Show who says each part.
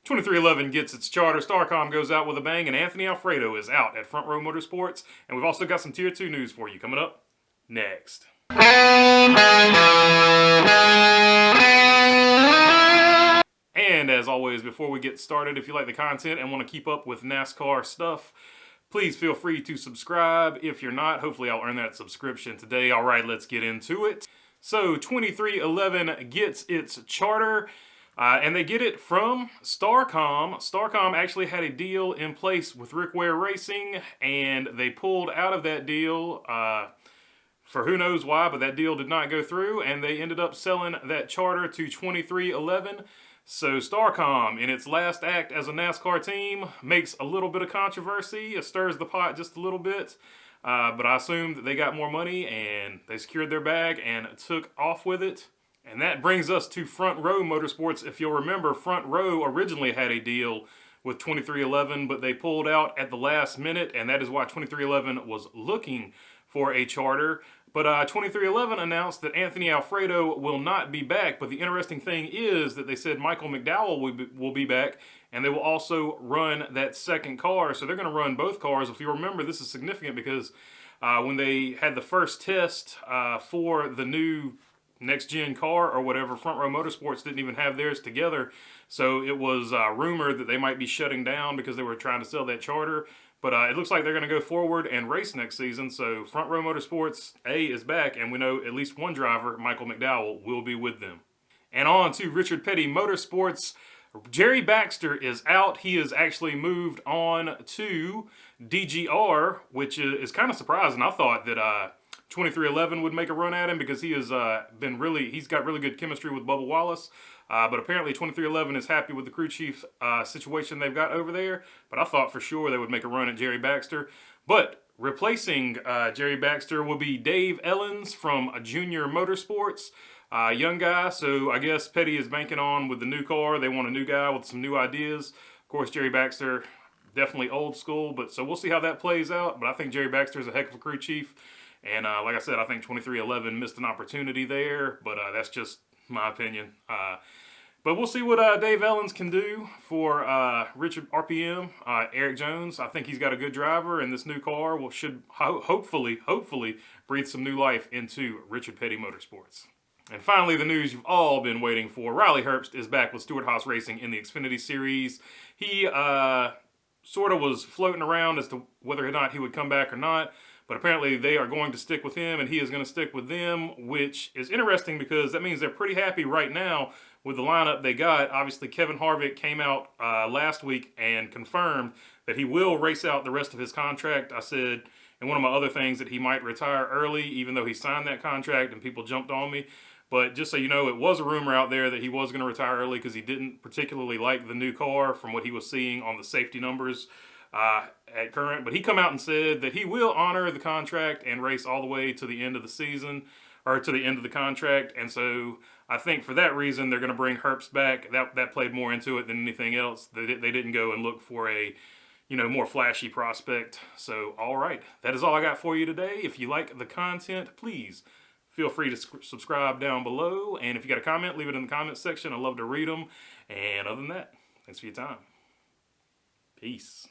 Speaker 1: 2311 gets its charter, Starcom goes out with a bang, and Anthony Alfredo is out at Front Row Motorsports. And we've also got some Tier 2 news for you coming up next. And as always, before we get started, if you like the content and want to keep up with NASCAR stuff, please feel free to subscribe. If you're not, hopefully I'll earn that subscription today. All right, let's get into it. So 2311 gets its charter. And they get it from Starcom. Starcom actually had a deal in place with Rick Ware Racing, and they pulled out of that deal for who knows why, but that deal did not go through, and they ended up selling that charter to 2311. So Starcom, in its last act as a NASCAR team, makes a little bit of controversy. It stirs the pot just a little bit, but I assume that they got more money, and they secured their bag and took off with it. And that brings us to Front Row Motorsports. If you'll remember, Front Row originally had a deal with 2311, but they pulled out at the last minute, and that is why 2311 was looking for a charter. But 2311 announced that Anthony Alfredo will not be back. But the interesting thing is that they said Michael McDowell will be back, and they will also run that second car. So they're going to run both cars. If you remember, this is significant because when they had the first test for the new next-gen car or whatever, Front Row Motorsports didn't even have theirs together. So it was rumored that they might be shutting down because they were trying to sell that charter. But it looks like they're going to go forward and race next season. So Front Row Motorsports, is back, and we know at least one driver, Michael McDowell, will be with them. And on to Richard Petty Motorsports. Jerry Baxter is out. He has actually moved on to DGR, which is kind of surprising. I thought that 2311 would make a run at him because he has he's got really good chemistry with Bubba Wallace. But apparently 2311 is happy with the crew chief situation they've got over there. But I thought for sure they would make a run at Jerry Baxter. But replacing Jerry Baxter will be Dave Elenz from Junior Motorsports. Young guy, so I guess Petty is banking on with the new car. They want a new guy with some new ideas. Of course, Jerry Baxter, definitely old school. But so we'll see how that plays out. But I think Jerry Baxter is a heck of a crew chief. And like I said, I think 2311 missed an opportunity there, but that's just my opinion. But we'll see what Dave Elenz can do for Richard RPM, Eric Jones. I think he's got a good driver, and this new car should hopefully breathe some new life into Richard Petty Motorsports. And finally, the news you've all been waiting for. Riley Herbst is back with Stewart Haas Racing in the Xfinity Series. He sort of was floating around as to whether or not he would come back or not. But apparently they are going to stick with him, and he is going to stick with them, which is interesting because that means they're pretty happy right now with the lineup they got. Obviously, Kevin Harvick came out last week and confirmed that he will race out the rest of his contract. I said in one of my other things that he might retire early, even though he signed that contract, and people jumped on me. But just so you know, it was a rumor out there that he was going to retire early because he didn't particularly like the new car from what he was seeing on the safety numbers at current. But he come out and said that he will honor the contract and race all the way to the end of the season, or to the end of the contract. And so I think for that reason, they're going to bring Herbst back. That played more into it than anything else. They didn't go and look for a, more flashy prospect. So, all right. That is all I got for you today. If you like the content, please feel free to subscribe down below. And if you got a comment, leave it in the comment section. I love to read them. And other than that, thanks for your time. Peace.